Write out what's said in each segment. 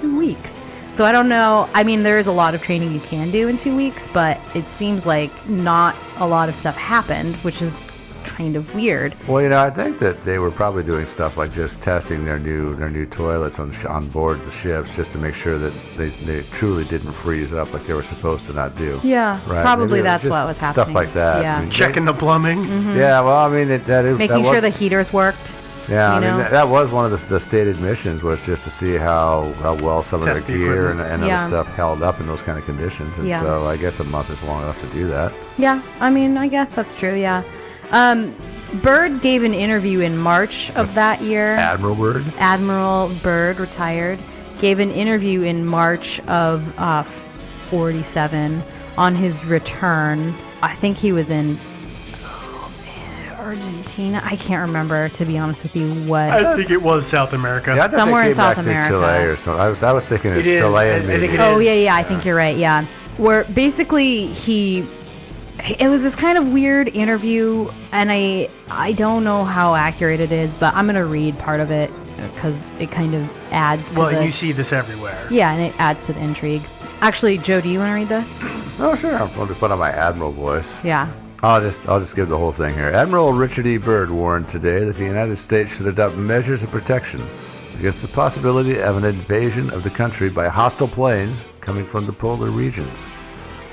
2 weeks. So I don't know. I mean, there is a lot of training you can do in 2 weeks, but it seems like not a lot of stuff happened, which is kind of weird. Well, I think that they were probably doing stuff like just testing their new toilets on board the ships, just to make sure that they truly didn't freeze up like they were supposed to not do. Yeah, right? Probably that's what was happening. Stuff like that. Yeah. I mean, Checking the plumbing. Mm-hmm. Yeah, well, I mean, making sure the heaters worked. Yeah, I mean, that was one of the stated missions, was just to see how well some of their gear and other stuff held up in those kind of conditions. And so I guess a month is long enough to do that. Yeah, I mean, I guess that's true, yeah. Byrd gave an interview in March of that year. Admiral Byrd, retired, gave an interview in March of 47 on his return. I think he was in Argentina. I can't remember, to be honest with you, what. I think it was South America. Yeah, somewhere in South America. Chile or something. I was thinking it's Chilean. I think it is. Yeah, I think you're right. Yeah, where basically it was this kind of weird interview, and I don't know how accurate it is, but I'm gonna read part of it because it kind of adds to and you see this everywhere. Yeah, and it adds to the intrigue. Actually, Joe, do you want to read this? Oh, sure. I'll just put on my Admiral voice. Yeah. I'll just give the whole thing here. Admiral Richard E. Byrd warned today that the United States should adopt measures of protection against the possibility of an invasion of the country by hostile planes coming from the polar regions.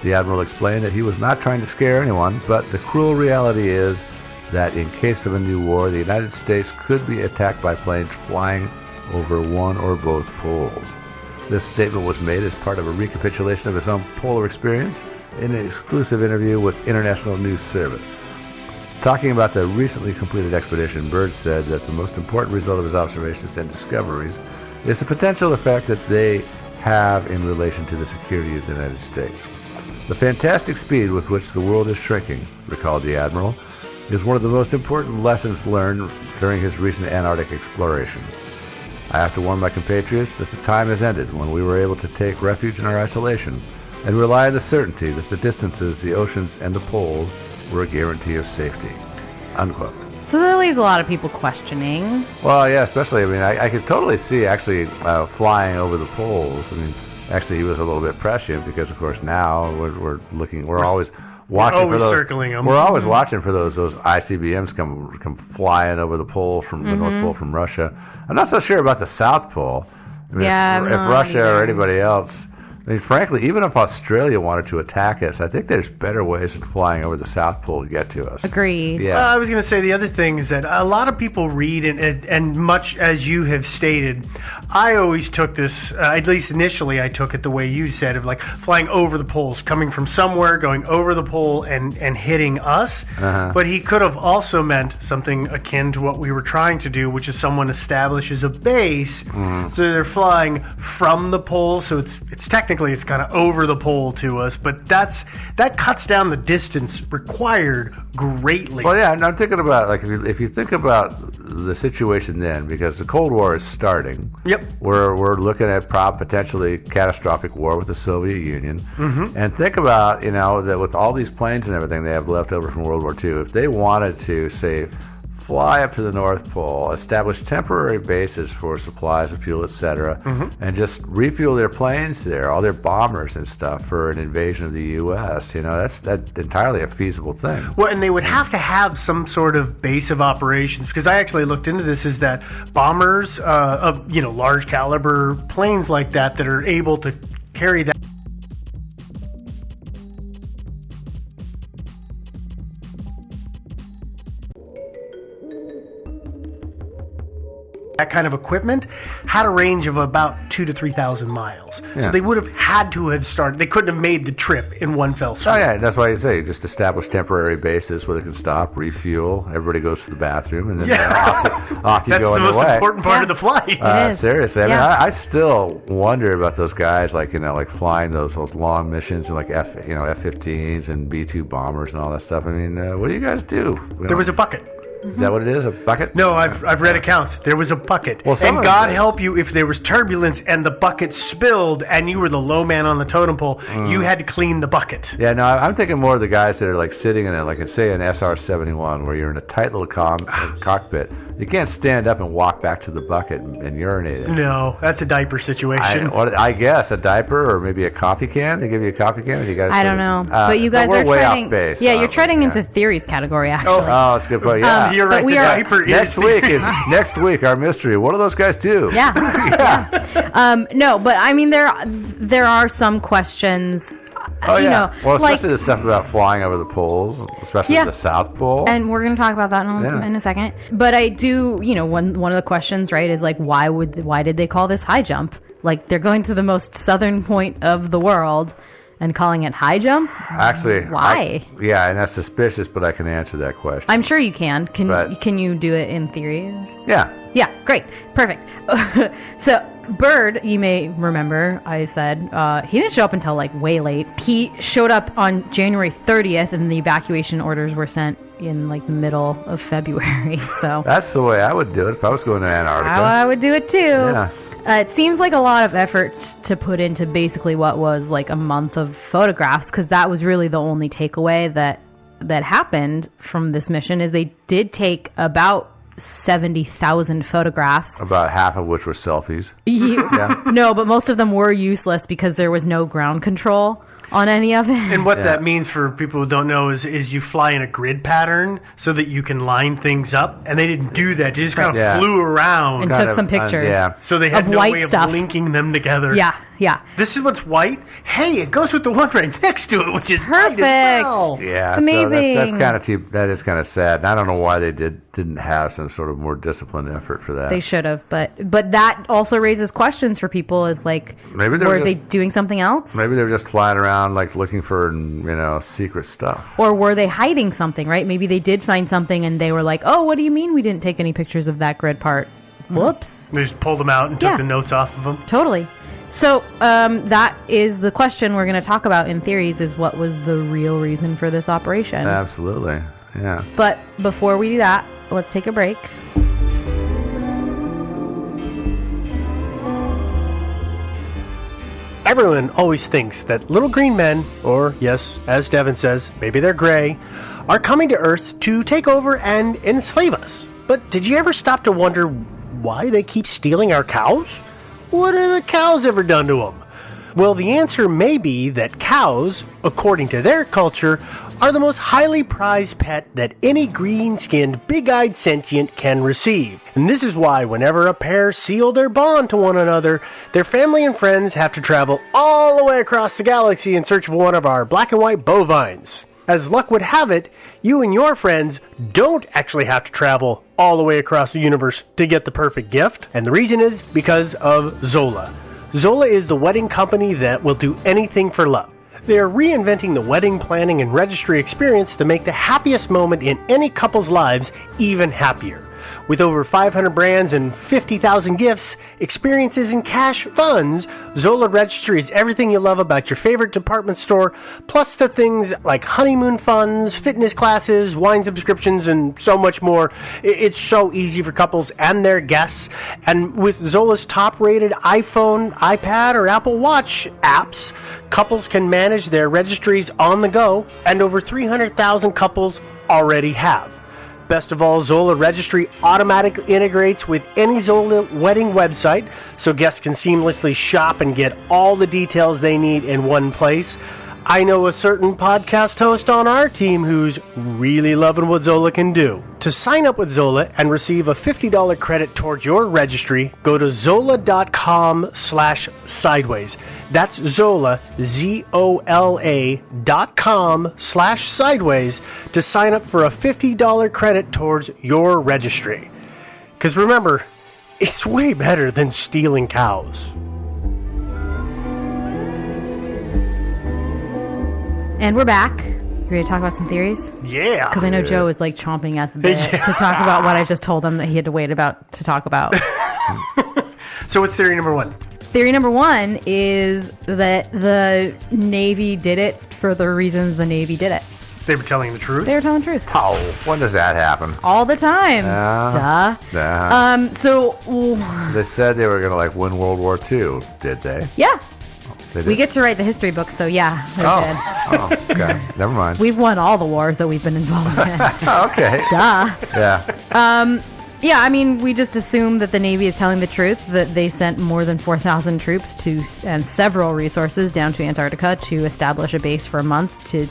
The Admiral explained that he was not trying to scare anyone, but the cruel reality is that in case of a new war, the United States could be attacked by planes flying over one or both poles. This statement was made as part of a recapitulation of his own polar experience in an exclusive interview with International News Service. Talking about the recently completed expedition, Byrd said that the most important result of his observations and discoveries is the potential effect that they have in relation to the security of the United States. The fantastic speed with which the world is shrinking, recalled the Admiral, is one of the most important lessons learned during his recent Antarctic exploration. I have to warn my compatriots that the time has ended when we were able to take refuge in our isolation and rely on the certainty that the distances, the oceans, and the poles were a guarantee of safety. Unquote. So that leaves a lot of people questioning. Well, yeah, especially, I could totally see actually flying over the poles. Actually, he was a little bit prescient because, of course, now we're always watching for those. Circling them. We're always watching for those ICBMs come flying over the pole from the North Pole from Russia. I'm not so sure about the South Pole. If Russia or anybody else. Frankly, even if Australia wanted to attack us, I think there's better ways than flying over the South Pole to get to us. Agreed. Yeah. I was going to say the other thing is that a lot of people read, and much as you have stated, I always took this, at least initially I took it the way you said, of like flying over the poles, coming from somewhere, going over the pole and hitting us. Uh-huh. But he could have also meant something akin to what we were trying to do, which is someone establishes a base, so they're flying from the pole, so it's technically it's kind of over the pole to us, but that cuts down the distance required greatly. Well, yeah, and I'm thinking about, like, if you think about the situation then, because the Cold War is starting. Yep. We're looking at potentially catastrophic war with the Soviet Union. Mm-hmm. And think about, that with all these planes and everything they have left over from World War II, if they wanted to, say, fly up to the North Pole, establish temporary bases for supplies of fuel, etc., and just refuel their planes there, all their bombers and stuff, for an invasion of the U.S., that's entirely a feasible thing. Well, and they would have to have some sort of base of operations, because I actually looked into this, is that bombers of, large caliber planes like that are able to carry that kind of equipment had a range of about 2,000 to 3,000 miles. Yeah. So they would have had to have started. They couldn't have made the trip in one fell swoop. Oh yeah, that's why you say just establish temporary bases where they can stop, refuel. Everybody goes to the bathroom, and then off you go on your way. That's the most important part of the flight. Seriously, I still wonder about those guys, like flying those long missions and like F-15s and B-2 bombers and all that stuff. What do you guys do? There was a bucket. Is that what it is? A bucket? No, I've read accounts. There was a bucket. Well, and God help you if there was turbulence and the bucket spilled and you were the low man on the totem pole. You had to clean the bucket. Yeah, no, I'm thinking more of the guys that are like sitting in it, like say an SR-71, where you're in a tight little cockpit. You can't stand up and walk back to the bucket and urinate it. No, that's a diaper situation. I guess a diaper or maybe a coffee can. They give you a coffee can. And you got. I don't know, but you guys are treading. Yeah, you're treading into theories category actually. Oh, that's a good point. Yeah, you're right. Next week our mystery. What do those guys do? Yeah. No, but I mean there are some questions. Oh, yeah. Well, especially the stuff about flying over the poles, especially the South Pole. And we're going to talk about that in a second. But I do, one of the questions, right, is like, why did they call this high jump? Like, they're going to the most southern point of the world and calling it high jump? Actually, why? And that's suspicious, but I can answer that question. I'm sure you can. Can you do it in theories? Yeah. Yeah, great. Perfect. So, Bird, you may remember, I said, he didn't show up until like way late. He showed up on January 30th, and the evacuation orders were sent in like the middle of February. So that's the way I would do it if I was going to Antarctica. I would do it too. Yeah. It seems like a lot of effort to put into basically what was like a month of photographs, because that was really the only takeaway that happened from this mission. Is they did take about 70,000 photographs. About half of which were selfies. No, but most of them were useless because there was no ground control on any of it. And what that means for people who don't know is you fly in a grid pattern so that you can line things up. And they didn't do that. They just kind of flew around. And took some pictures. So they had no way of linking them together. Yeah. This is what's white. Hey, it goes with the one right next to it, which is perfect. Well. Yeah, it's amazing. So that is kind of sad. And I don't know why they didn't have some sort of more disciplined effort for that. They should have, but that also raises questions for people. Is like, maybe were they doing something else? Maybe they were just flying around like looking for secret stuff. Or were they hiding something? Right? Maybe they did find something and they were like, "Oh, what do you mean we didn't take any pictures of that grid part?" Whoops. They just pulled them out and took the notes off of them. Totally. So that is the question we're going to talk about in theories, is what was the real reason for this operation? Absolutely, yeah. But before we do that, let's take a break. Everyone always thinks that little green men, or yes, as Devin says, maybe they're gray, are coming to Earth to take over and enslave us. But did you ever stop to wonder why they keep stealing our cows? What have the cows ever done to them? Well, the answer may be that cows, according to their culture, are the most highly prized pet that any green-skinned, big-eyed sentient can receive. And this is why whenever a pair seal their bond to one another, their family and friends have to travel all the way across the galaxy in search of one of our black and white bovines. As luck would have it, you and your friends don't actually have to travel all the way across the universe to get the perfect gift. And the reason is because of Zola. Zola is the wedding company that will do anything for love. They are reinventing the wedding planning and registry experience to make the happiest moment in any couple's lives even happier. With over 500 brands and 50,000 gifts, experiences, and cash funds, Zola Registry is everything you love about your favorite department store, plus the things like honeymoon funds, fitness classes, wine subscriptions, and so much more. It's so easy for couples and their guests. And with Zola's top-rated iPhone, iPad, or Apple Watch apps, couples can manage their registries on the go, and over 300,000 couples already have. Best of all, Zola Registry automatically integrates with any Zola wedding website, so guests can seamlessly shop and get all the details they need in one place. I know a certain podcast host on our team who's really loving what Zola can do. To sign up with Zola and receive a $50 credit towards your registry, go to zola.com/sideways. That's Zola, ZOLA.com/sideways to sign up for a $50 credit towards your registry. Because remember, it's way better than stealing cows. And we're back. You ready to talk about some theories? Yeah. Because I know Joe is like chomping at the bit to talk about what I just told him that he had to wait to talk about. So what's theory number one? Theory number one is that the Navy did it for the reasons the Navy did it. They were telling the truth? They were telling the truth. How? When does that happen? All the time. So they said they were going to like win World War II, did they? Yeah. They did. We get to write the history books, so yeah, they did. Okay. Never mind. We've won all the wars that we've been involved in. Okay. Duh. Yeah. Yeah, I mean, we just assume that the Navy is telling the truth, that they sent more than 4,000 troops and several resources down to Antarctica to establish a base for a month, to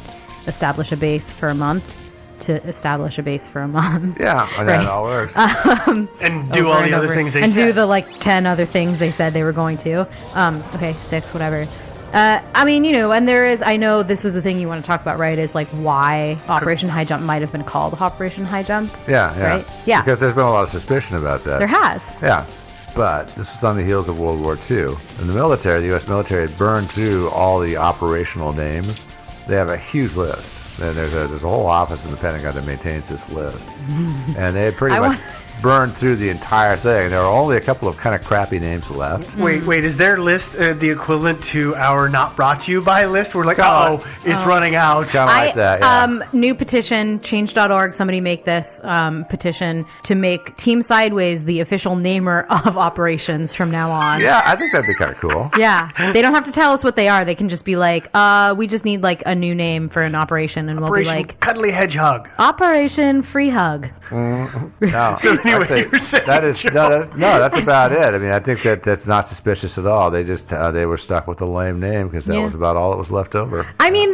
establish a base for a month, to establish a base for a month. Yeah, and that all works. And do all the other things they said. And do the, 10 other things they said they were going to. Okay, 6, whatever. I mean, and there is, I know this was the thing you want to talk about, right, is why Operation High Jump might have been called Operation High Jump. Yeah. Right? Yeah. Because there's been a lot of suspicion about that. There has. Yeah. But this was on the heels of World War II. And the U.S. military had burned through all the operational names. They have a huge list. And there's a whole office in the Pentagon that maintains this list. And they had pretty much burned through the entire thing. There were only a couple of kind of crappy names left. Wait, is their list the equivalent to our not brought to you by list? We're like, it's running out. Kind of like that, yeah. New petition, change.org, somebody make this petition to make Team Sideways the official namer of operations from now on. Yeah, I think that'd be kind of cool. Yeah. They don't have to tell us what they are. They can just be like, we just need a new name for an operation, and we'll be like, Cuddly Hedgehog. Operation Free Hug. No. So anyway, you were saying, that's about it. I mean, I think that's not suspicious at all. They just they were stuck with the lame name because that was about all that was left over. I mean,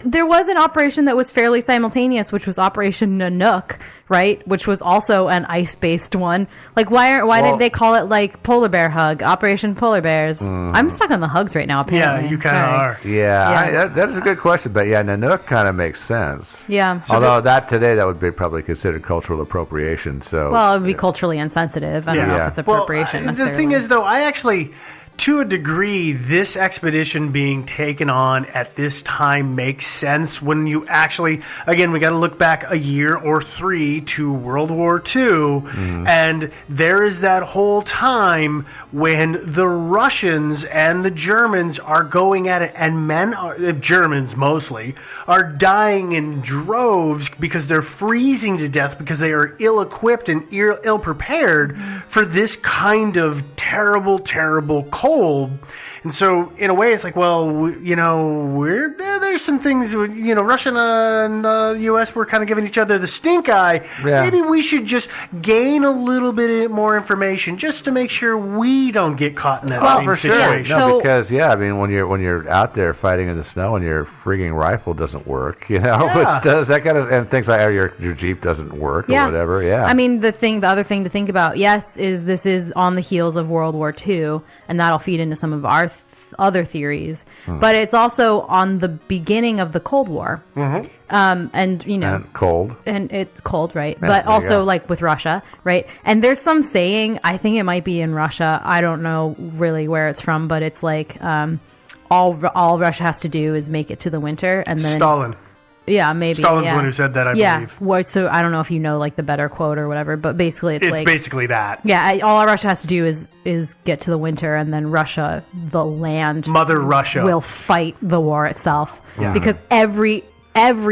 there was an operation that was fairly simultaneous, which was Operation Nanook, right? Which was also an ice-based one. Why did they call it Polar Bear Hug, Operation Polar Bears? I'm stuck on the hugs right now, apparently. Yeah, you kind of are. Yeah. That is a good question, but yeah, Nanook kind of makes sense. Yeah. Although that would be probably considered cultural appropriation. So it would be culturally insensitive. I don't know if it's appropriation necessarily. The thing is, though, I actually, to a degree, this expedition being taken on at this time makes sense when you actually, again, we got to look back a year or 3 to World War II, and there is that whole time when the Russians and the Germans are going at it, and Germans mostly, are dying in droves because they're freezing to death because they are ill-equipped and ill-prepared for this kind of terrible, terrible cold. And so, in a way, it's like, well, there's some things, Russia and the U.S. were kind of giving each other the stink eye. Yeah. Maybe we should just gain a little bit more information just to make sure we don't get caught in that same situation. Yeah. No, because, when you're out there fighting in the snow and your frigging rifle doesn't work, which does that kind of, and things like your Jeep doesn't work or whatever, I mean, the other thing to think about, is this is on the heels of World War II, and that'll feed into some of our other theories, but it's also on the beginning of the Cold War, and cold, and it's cold, right? Yeah, but also with Russia, right? And there's some saying, I think it might be in Russia, I don't know really where it's from, but it's all Russia has to do is make it to the winter, and then Stalin. Yeah, maybe. Stalin's the one who said that, I believe. Well, so I don't know if you know the better quote or whatever, but basically it's basically that. Yeah, all Russia has to do is get to the winter, and then Russia, the land, Mother Russia, will fight the war itself. Yeah. Because every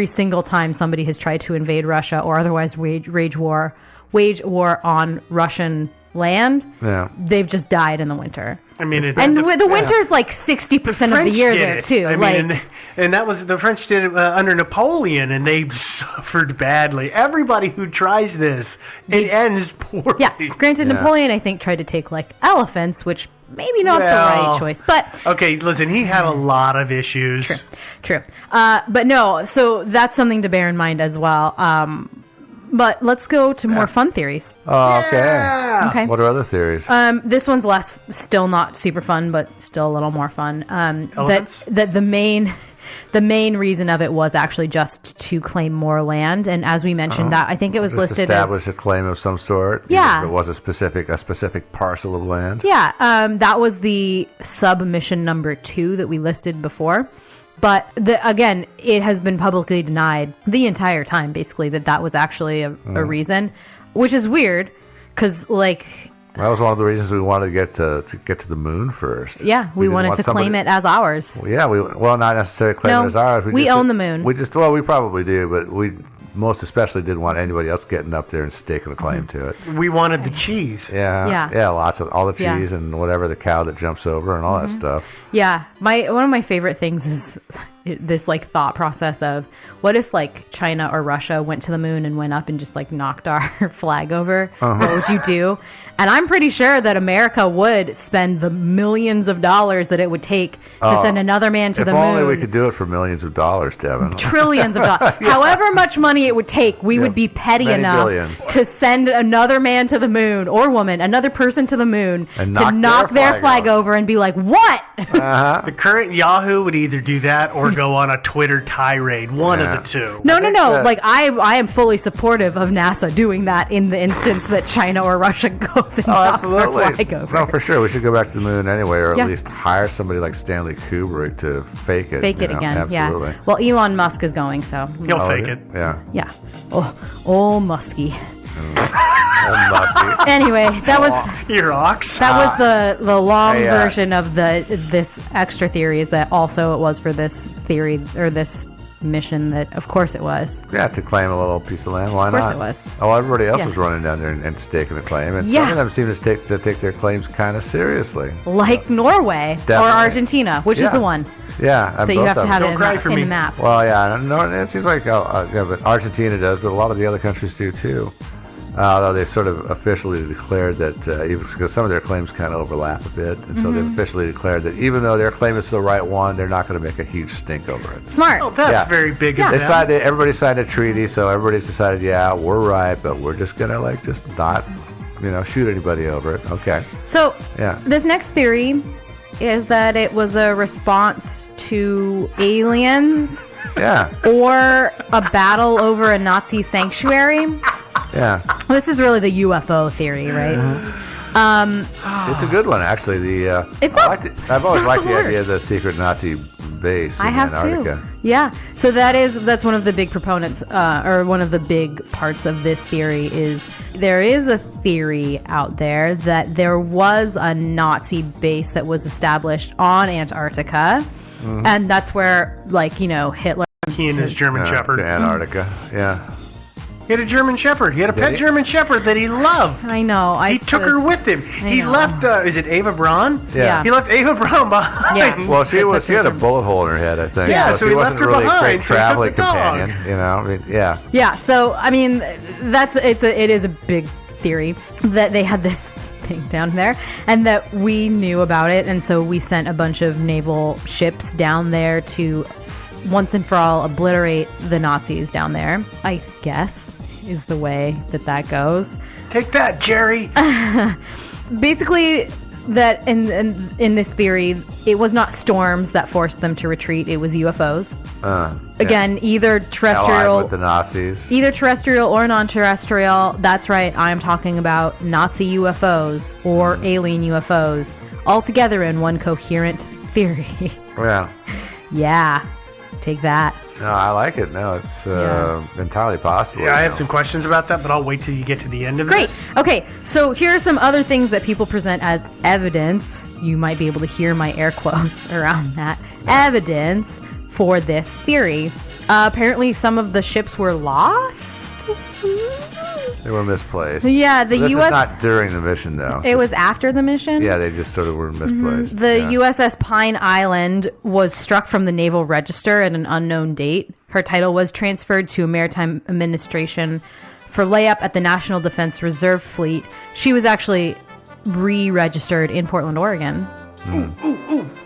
single time somebody has tried to invade Russia or otherwise wage war on Russian land, they've just died in the winter. I mean, the winter's 60% of the year there too. I mean, and that was the French did it under Napoleon, and they suffered badly. Everybody who tries this, it ends poorly. Yeah, granted, Napoleon I think tried to take elephants, which maybe not the right choice, but okay. Listen, he had a lot of issues. True. But no, so that's something to bear in mind as well. But let's go to more fun theories. Oh, okay. What are other theories? This one's still not super fun, but still a little more fun. That the main reason of it was actually just to claim more land, and as we mentioned, that I think it was listed establish a claim of some sort. Yeah, it was a specific parcel of land. Yeah, that was the submission number 2 that we listed before. But again, it has been publicly denied the entire time, basically, that was actually a reason, which is weird, because That was one of the reasons we wanted to get to the moon first. Yeah, we wanted to claim it as ours. Well, yeah, not necessarily claim it as ours. We own the moon. We probably do, but we most especially didn't want anybody else getting up there and staking a claim to it. We wanted the cheese. Yeah, lots of all the cheese and whatever, the cow that jumps over and all that stuff. Yeah, one of my favorite things is this like thought process of what if like China or Russia went to the moon and went up and just like knocked our flag over? What would you do? And I'm pretty sure that America would spend the millions of dollars that it would take to send another man to the moon. If only we could do it for millions of dollars, Devin. Trillions of dollars. However much money it would take, we would be petty enough to send another man to the moon, or woman, another person to the moon, and to knock their flag over and be like, what? The current Yahoo would either do that or go on a Twitter tirade. One of the two. No. Like, I am fully supportive of NASA doing that in the instance that China or Russia goes and knocks their flag over. No, for sure. We should go back to the moon anyway, or at least hire somebody like Stanley Kubrick to fake it. Fake it again, absolutely. Yeah. Well, Elon Musk is going, so. He'll fake it. Yeah. Yeah. Oh, Muskie. Muskie. Anyway, that was your ox. That was the long version of this extra theory. Is that also it was for this theory or this mission that of course it was. Yeah, to claim a little piece of land. Why not? Of course it was. Oh, everybody else was running down there and staking a claim, and some of them seem to take their claims kind of seriously. Like Norway or Argentina, which is the one. Yeah, that you have to have in the map. Well, it seems like but Argentina does, but a lot of the other countries do too. Although they've sort of officially declared that, even because some of their claims kind of overlap a bit, and so they've officially declared that even though their claim is the right one, they're not going to make a huge stink over it. Smart. Oh, that's very big of them. Everybody signed a treaty, so everybody's decided, we're right, but we're just going to just not, shoot anybody over it. Okay. So this next theory is that it was a response to aliens. Yeah. Or a battle over a Nazi sanctuary. Yeah. This is really the UFO theory, right? It's a good one, actually. I've always liked the idea of the secret Nazi base in Antarctica. Too. Yeah. So that's one of the big proponents, or one of the big parts of this theory is there is a theory out there that there was a Nazi base that was established on Antarctica, and that's where, Hitler. He and his German Shepherd. To Antarctica, yeah. He had a German Shepherd. He had a pet German Shepherd that he loved. I know. He took her with him. He left, is it Ava Braun? Yeah. He left Ava Braun behind. Yeah. Well, she had a bullet hole in her head, I think. Yeah, so he wasn't left her really behind. a great traveling companion, Yeah. Yeah, so, it is a big theory that they had this thing down there and that we knew about it, and so we sent a bunch of naval ships down there to once and for all obliterate the Nazis down there, I guess, is the way that goes. Take that, Jerry! Basically, that in this theory, it was not storms that forced them to retreat, it was UFOs. Again, either terrestrial... Allied with the Nazis. Either terrestrial or non-terrestrial. That's right, I'm talking about Nazi UFOs or alien UFOs all together in one coherent theory. Yeah. Yeah. Take that. No, I like it. No, it's entirely possible. Yeah, I have some questions about that, but I'll wait till you get to the end of Great. this. Okay, so here are some other things that people present as evidence. You might be able to hear my air quotes around that. Evidence for this theory. Apparently, some of the ships were lost. They were misplaced. Yeah, the this U.S. is not during the mission, though. It was after the mission? Yeah, they just sort of were misplaced. The USS Pine Island was struck from the Naval Register at an unknown date. Her title was transferred to a maritime administration for layup at the National Defense Reserve Fleet. She was actually re-registered in Portland, Oregon.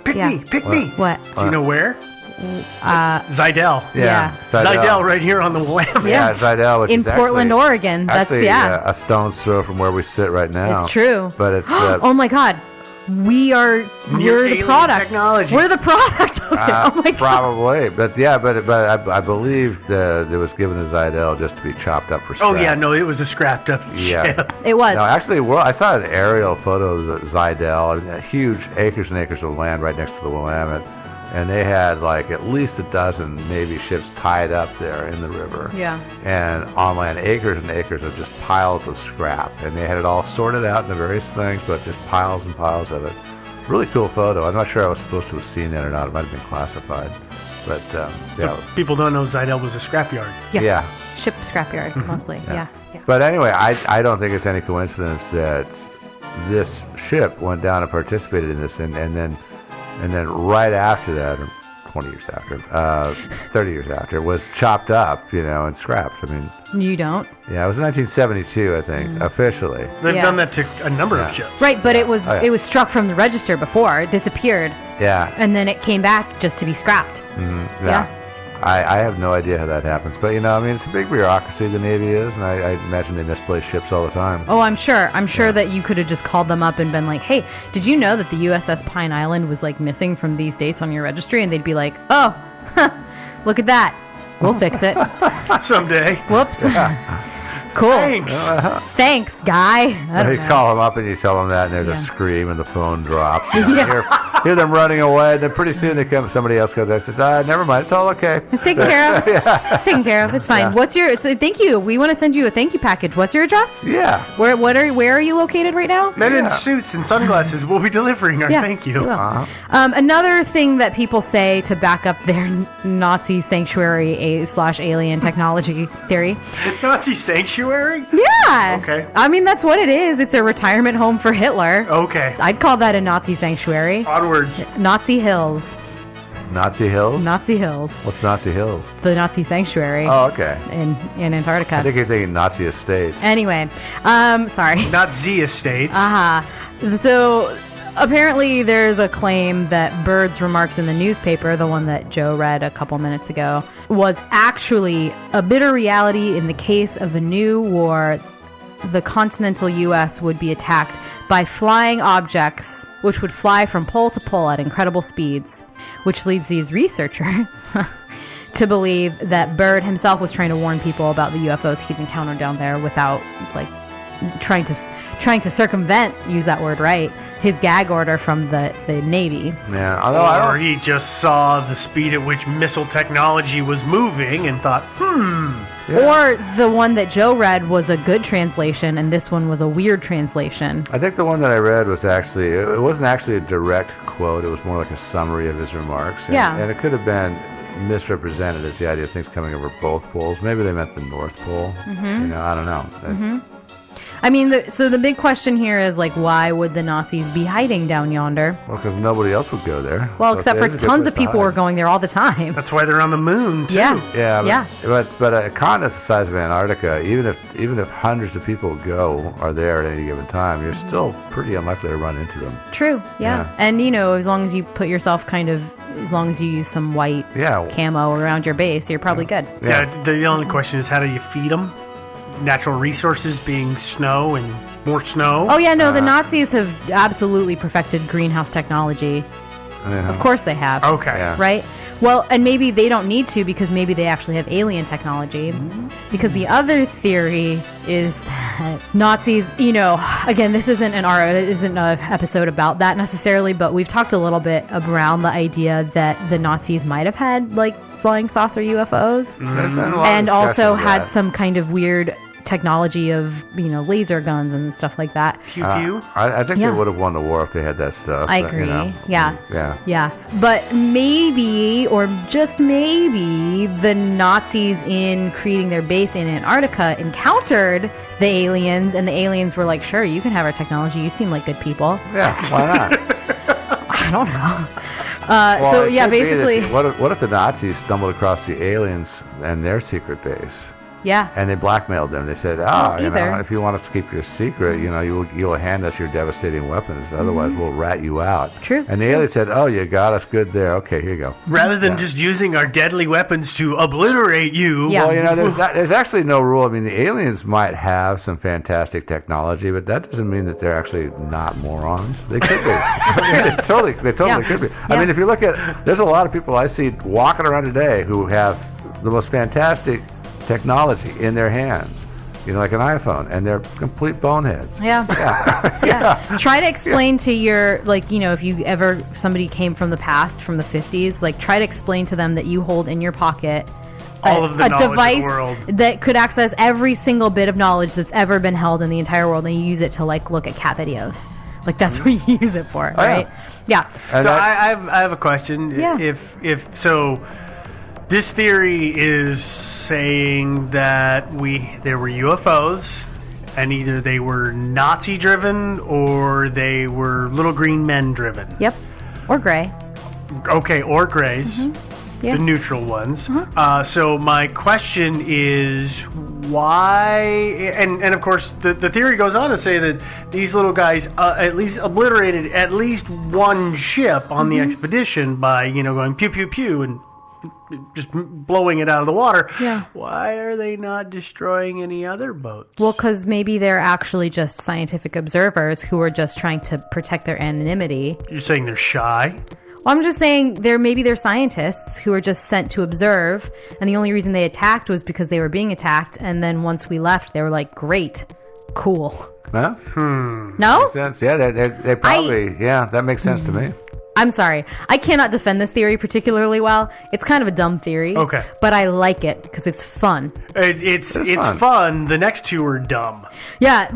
Pick me. What? Do you know where? Zidell. Yeah. Zidell right here on the Willamette. Yeah, Zidell, which in is Portland, Oregon. That's a stone's throw from where we sit right now. It's true. But it's oh my God, we're the product. Technology. We're the product of it. Oh my God. Probably, but I believe that it was given to Zidell just to be chopped up for scrap. Oh yeah, no, it was a scrapped up ship. It was. No, actually, I saw an aerial photo of Zidell, huge acres and acres of land right next to the Willamette. and they had like at least a dozen Navy ships tied up there in the river. Yeah. And on land, acres and acres of just piles of scrap. And they had it all sorted out into various things, but just piles and piles of it. Really cool photo. I'm not sure I was supposed to have seen that or not. It might have been classified. But, so people don't know Zidell was a scrapyard. Yeah. Ship scrapyard, mostly. Yeah. But anyway, I don't think it's any coincidence that this ship went down and participated in this, and then right after that, 20 years after, 30 years after, was chopped up, and scrapped. I mean, you don't. Yeah, it was in 1972, I think, officially. They've done that to a number of ships. Right, but it was struck from the register before. It disappeared. Yeah. And then it came back just to be scrapped. Mm-hmm. Yeah. I have no idea how that happens. But, it's a big bureaucracy, the Navy is, and I imagine they misplace ships all the time. Oh, I'm sure. I'm sure that you could have just called them up and been like, hey, did you know that the USS Pine Island was, missing from these dates on your registry? And they'd be like, oh, look at that. We'll fix it. Someday. Whoops. Yeah. Cool. Thanks. Thanks, guy. You call them up and you tell them that, and there's a scream, and the phone drops. You hear them running away. Then pretty soon somebody else goes there and says, never mind, it's all okay. It's taken care of. It's taken care of. It's fine. Yeah. Thank you. We want to send you a thank you package. What's your address? Yeah. Where are you located right now? Men in suits and sunglasses will be delivering our thank you. Another thing that people say to back up their Nazi sanctuary / alien technology theory. Nazi sanctuary? Yeah. Okay. I mean, that's what it is. It's a retirement home for Hitler. Okay. I'd call that a Nazi sanctuary. Onwards. Nazi Hills. Nazi Hills? Nazi Hills. What's Nazi Hills? The Nazi sanctuary. Oh, okay. In Antarctica. I think you're thinking Nazi estates. Anyway, sorry. Nazi estates. So apparently there's a claim that Byrd's remarks in the newspaper, the one that Joe read a couple minutes ago, was actually a bitter reality. In the case of a new war, the continental U.S. would be attacked by flying objects, which would fly from pole to pole at incredible speeds, which leads these researchers to believe that Byrd himself was trying to warn people about the UFOs he'd encountered down there without, trying to circumvent, use that word right, his gag order from the Navy. Yeah, or he just saw the speed at which missile technology was moving and thought, Yeah. Or the one that Joe read was a good translation, and this one was a weird translation. I think the one that I read was it wasn't actually a direct quote. It was more like a summary of his remarks. And it could have been misrepresented as the idea of things coming over both poles. Maybe they meant the North Pole. Mm-hmm. I don't know. Mm-hmm. I mean, so the big question here is, why would the Nazis be hiding down yonder? Well, because nobody else would go there. Well, except for tons of people were going there all the time. That's why they're on the moon, too. Yeah. But a continent the size of Antarctica, even if hundreds of people are there at any given time, you're still pretty unlikely to run into them. True, yeah. And, as long as you put yourself as long as you use some white camo around your base, you're probably good. Yeah, the only question is, how do you feed them? Natural resources being snow and more snow. Oh, yeah, no, the Nazis have absolutely perfected greenhouse technology. Yeah. Of course they have. Okay. Yeah. Right? Well, and maybe they don't need to because maybe they actually have alien technology. Mm-hmm. Because the other theory is that Nazis, again, this isn't an episode about that necessarily, but we've talked a little bit around the idea that the Nazis might have had, flying saucer UFOs. Mm-hmm. And also had some kind of weird technology of, laser guns and stuff like that. Pew pew. I think they would have won the war if they had that stuff. I agree. Yeah. But maybe, or just maybe, the Nazis in creating their base in Antarctica encountered the aliens, and the aliens were like, sure, you can have our technology. You seem like good people. Yeah, why not? I don't know. Basically. What if the Nazis stumbled across the aliens and their secret base? Yeah. And they blackmailed them. They said, if you want us to keep your secret, you'll hand us your devastating weapons. Otherwise, we'll rat you out. True. And the aliens said, oh, you got us good there. Okay, here you go. Rather than just using our deadly weapons to obliterate you. Yeah. Well, there's actually no rule. I mean, the aliens might have some fantastic technology, but that doesn't mean that they're actually not morons. They could be. They totally could be. I mean, if you look at, there's a lot of people I see walking around today who have the most fantastic technology in their hands, like an iPhone, and they're complete boneheads. Yeah. Yeah. Try to explain to your, if somebody came from the past, from the 50s, try to explain to them that you hold in your pocket all of the knowledge device of the world that could access every single bit of knowledge that's ever been held in the entire world, and you use it to look at cat videos. That's what you use it for, right? Yeah. So I have a question. Yeah. If this theory is saying that there were UFOs, and either they were Nazi driven or they were little green men driven. Yep. Or gray. Okay, or grays. Mm-hmm. Yeah. The neutral ones. Mm-hmm. So my question is why, and of course the theory goes on to say that these little guys at least obliterated at least one ship on the expedition by, going pew pew pew and just blowing it out of the water. Yeah. Why are they not destroying any other boats? Well, because maybe they're actually just scientific observers who are just trying to protect their anonymity. You're saying they're shy? Well, I'm just saying they're scientists who are just sent to observe, and the only reason they attacked was because they were being attacked, and then once we left, they were like, great, cool. Huh? No? Makes sense. Yeah, they probably, that makes sense to me. I'm sorry. I cannot defend this theory particularly well. It's kind of a dumb theory. Okay. But I like it because it's fun. It's fun. The next two are dumb. Yeah,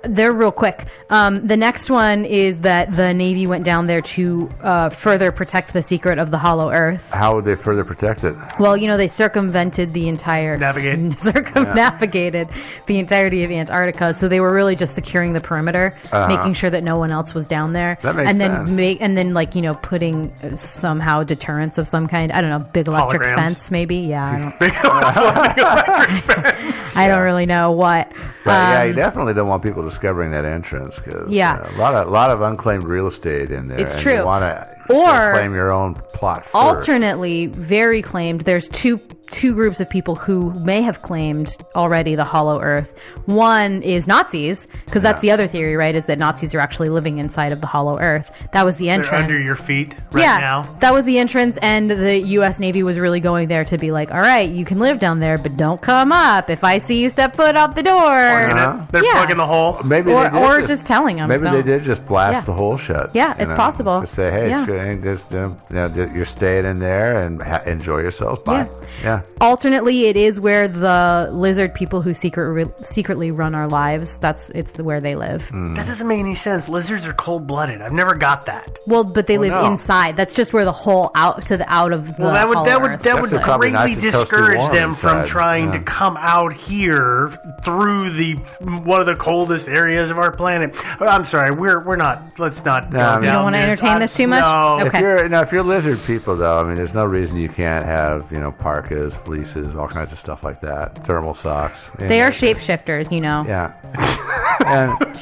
they're real quick. The next one is that the Navy went down there to further protect the secret of the hollow Earth. How would they further protect it? Well, they circumvented the entire... Circumnavigated the entirety of Antarctica, so they were really just securing the perimeter, making sure that no one else was down there. That makes sense. And then putting somehow deterrence of some kind. I don't know, big electric fence maybe. Yeah, I don't really know what. But you definitely don't want people discovering that entrance because a lot of unclaimed real estate in there. It's true. You want to claim your own plot first. Alternately, very claimed. There's two groups of people who may have claimed already the hollow Earth. One is Nazis, because that's the other theory, right? Is that Nazis are actually living inside of the hollow Earth. That was the entrance. They're under your feet now. That was the entrance, and the U.S. Navy was really going there to be like, all right, you can live down there, but don't come up. If I see you step foot out the door. They're plugging the hole. Maybe or just telling them. Maybe they did just blast the hole shut. Yeah, it's possible. Just say, hey, you're staying in there and enjoy yourself. Bye. Yeah. Alternately, it is where the lizard people who secretly run our lives. It's where they live. That doesn't make any sense. Lizards are cold-blooded. I've never got that. Well, but they live inside. That's just where the hole out of the. Well, that would greatly discourage them from trying to come out here through one of the coldest areas of our planet. I'm sorry, we're not. Let's not. You don't want to entertain this too much. No. Okay. If you're lizard people, though, I mean, there's no reason you can't have parkas, fleeces, all kinds of stuff like that. Thermal socks. They are shapeshifters, Yeah.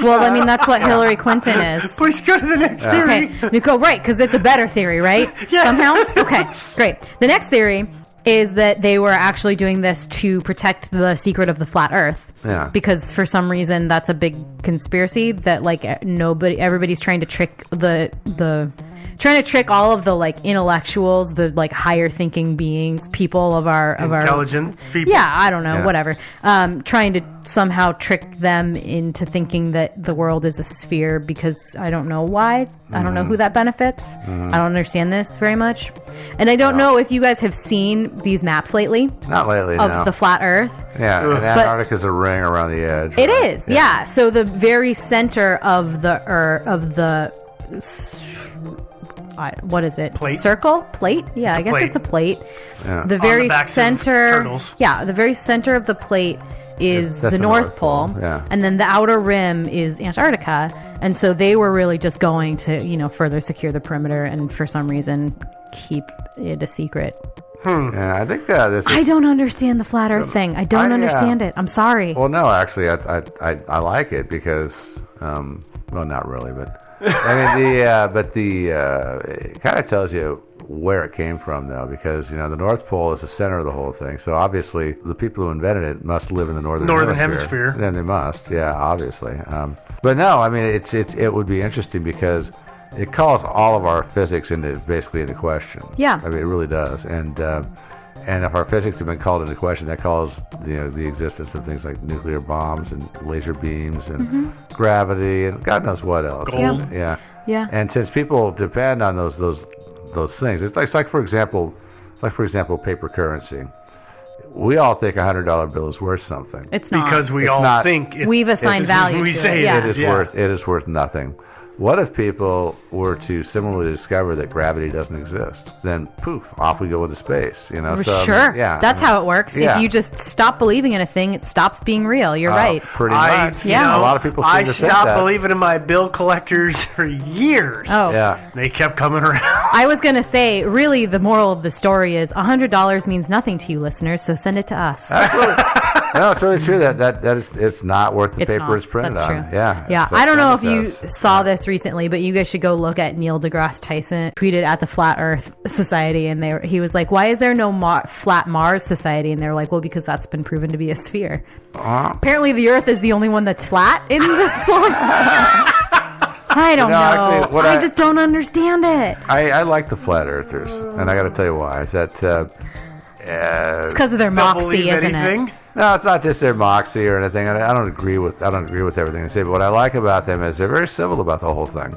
Well, I mean, that's what Hillary Clinton is. Please go to the next theory. Okay, you go right because it's a better theory, right? Yeah. Somehow. Okay, great. The next theory is that they were actually doing this to protect the secret of the flat Earth. Yeah. Because for some reason that's a big conspiracy that everybody's trying to trick trying to trick all of the intellectuals, the higher thinking beings, people of our intelligent people. Yeah, I don't know, whatever. Trying to somehow trick them into thinking that the world is a sphere because I don't know why. I don't know who that benefits. I don't understand this very much. And I don't know if you guys have seen these maps lately. Not lately, of the flat Earth. Yeah, and Antarctica's a ring around the edge. It is, yeah. So the very center of the what is it? Plate? Circle? Plate? Yeah, I guess plate. it's a plate. Yeah. The very center. Yeah, the very center of the plate is the North Pole. Yeah. And then the outer rim is Antarctica. And so they were really just going to, further secure the perimeter and for some reason keep it a secret. Yeah, I think this is... I don't understand the flat Earth thing. I don't understand it. I'm sorry. Well, no, actually, I like it because, well, not really, but I mean it kind of tells you where it came from, though, because the North Pole is the center of the whole thing. So obviously, the people who invented it must live in the northern hemisphere. Then they must, yeah, obviously. But no, I mean it would be interesting because it calls all of our physics into question. Yeah. I mean, it really does. And And if our physics have been called into question, that calls the existence of things like nuclear bombs and laser beams and gravity and God knows what else. Gold. Yeah. Yeah. And since people depend on those things, it's like for example, paper currency. We all think $100 bill is worth something. It's not. Because we It's all not. think We've assigned value we to say it. Yeah. It is worth nothing. What if people were to similarly discover that gravity doesn't exist? Then poof, off we go into space. So, sure. Yeah, That's how it works. Yeah. If you just stop believing in a thing, it stops being real. You're right. Pretty much. Yeah. A lot of people seem I to think stopped that. believing in my bill collectors for years. Oh. Yeah. They kept coming around. I was going to say, really, the moral of the story is $100 means nothing to you listeners, so send it to us. No, it's really true it's not worth the It's paper not. it's printed That's on. true. Yeah. Yeah, So I don't know if send you it to us. saw this recently, but you guys should go look at Neil deGrasse Tyson tweeted at the Flat Earth Society, and he was like, "Why is there no Flat Mars Society?" And they were like, "Well, because that's been proven to be a sphere. Apparently, the Earth is the only one that's flat in the I don't know. Actually, I just don't understand it. I like the flat earthers, and I got to tell you why. Is that It's because of their Don't moxie, believe isn't anything. it? no, it's not just their moxie or anything. I don't agree with everything they say. But what I like about them is they're very civil about the whole thing.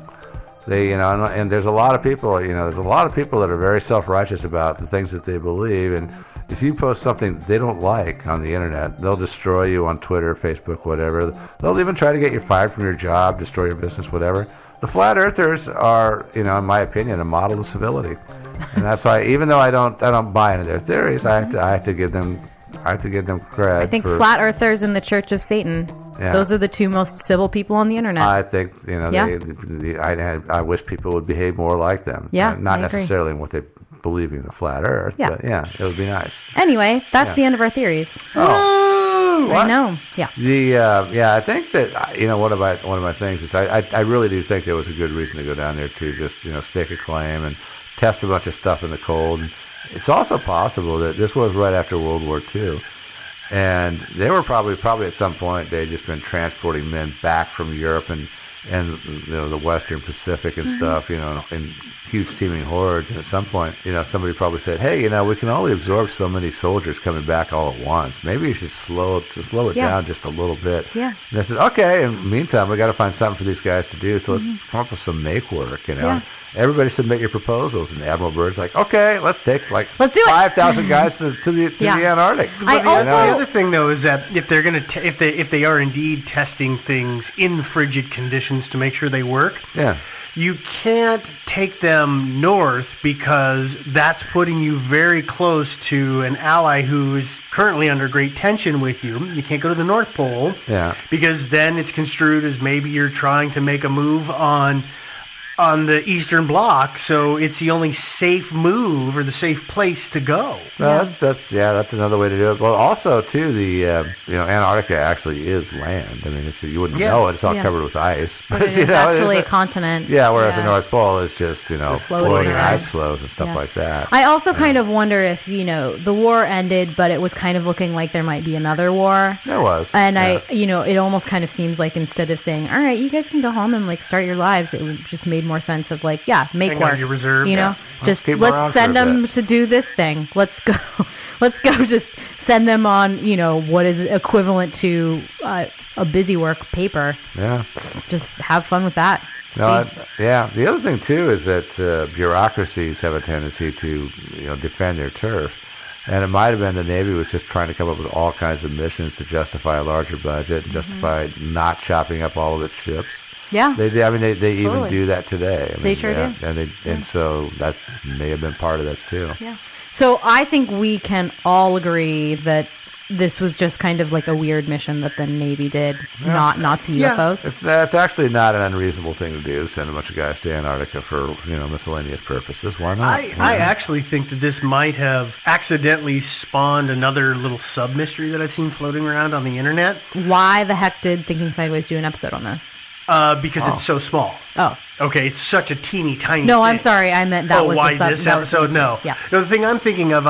They, and there's a lot of people, there's a lot of people that are very self-righteous about the things that they believe. And if you post something they don't like on the internet, they'll destroy you on Twitter, Facebook, whatever. They'll even try to get you fired from your job, destroy your business, whatever. The flat earthers are, in my opinion, a model of civility. And that's why, even though I don't buy into their theories, I have to give them credit. I think flat earthers and the Church of Satan. Yeah. Those are the two most civil people on the internet. I think Yeah. I wish people would behave more like them. Yeah, not I agree. necessarily in what they believe in the flat Earth. Yeah. But yeah, it would be nice. Anyway, that's Yeah. the end of our theories. Oh, I know. Yeah. I think that one of my things is I really do think there was a good reason to go down there to just stake a claim and test a bunch of stuff in the cold. And it's also possible that this was right after World War II. And they were probably at some point they'd just been transporting men back from Europe and the Western Pacific and stuff, in huge teeming hordes. And at some point, somebody probably said, "Hey, we can only absorb so many soldiers coming back all at once. Maybe you should slow it Yeah. down just a little bit." Yeah. And they said, "Okay. In the meantime, we got to find something for these guys to do. So let's come up with some make work. Yeah. Everybody submit your proposals." And Admiral Byrd's like, "Okay, let's take Let's do it. 5,000 guys to the Antarctic." I The also- other thing though is that if they're going to if they are indeed testing things in frigid conditions to make sure they work, Yeah. you can't take them north because that's putting you very close to an ally who is currently under great tension with you. You can't go to the North Pole Yeah. because then it's construed as maybe you're trying to make a move on the Eastern Bloc, so it's the only safe move or the safe place to go. No, that's another way to do it. Well, also too, the Antarctica actually is land. I mean, you wouldn't know it; it's all Yeah. covered with ice. But it is actually a continent. Yeah, whereas the North Pole is just floating around. ice floes and stuff like that. I also kind of wonder if, the war ended, but it was kind of looking like there might be another war. There was, And yeah. it almost kind of seems like instead of saying, all right, you guys can go home and start your lives, it just made more sense of make Hang work. on your reserve. Just keep 'em around let's for send a them bit. to do this thing. Let's go just send them on, what is equivalent to a busy work paper. Yeah. Just have fun with that. No, the other thing too is that bureaucracies have a tendency to defend their turf. And it might have been the Navy was just trying to come up with all kinds of missions to justify a larger budget and justify not chopping up all of its ships. Yeah. They even Totally. do that today. I mean, They sure do. And so that may have been part of this too. Yeah. So I think we can all agree that this was just kind of like a weird mission that the Navy did, not Nazi UFOs. That's actually not an unreasonable thing to do. Send a bunch of guys to Antarctica for miscellaneous purposes. Why not? I actually think that this might have accidentally spawned another little sub mystery that I've seen floating around on the internet. Why the heck did Thinking Sideways do an episode on this? Because it's so small. Oh. Okay, it's such a teeny tiny No, thing. I'm sorry. I meant that was why the sub- this that was the episode? No. Yeah. The thing I'm thinking of,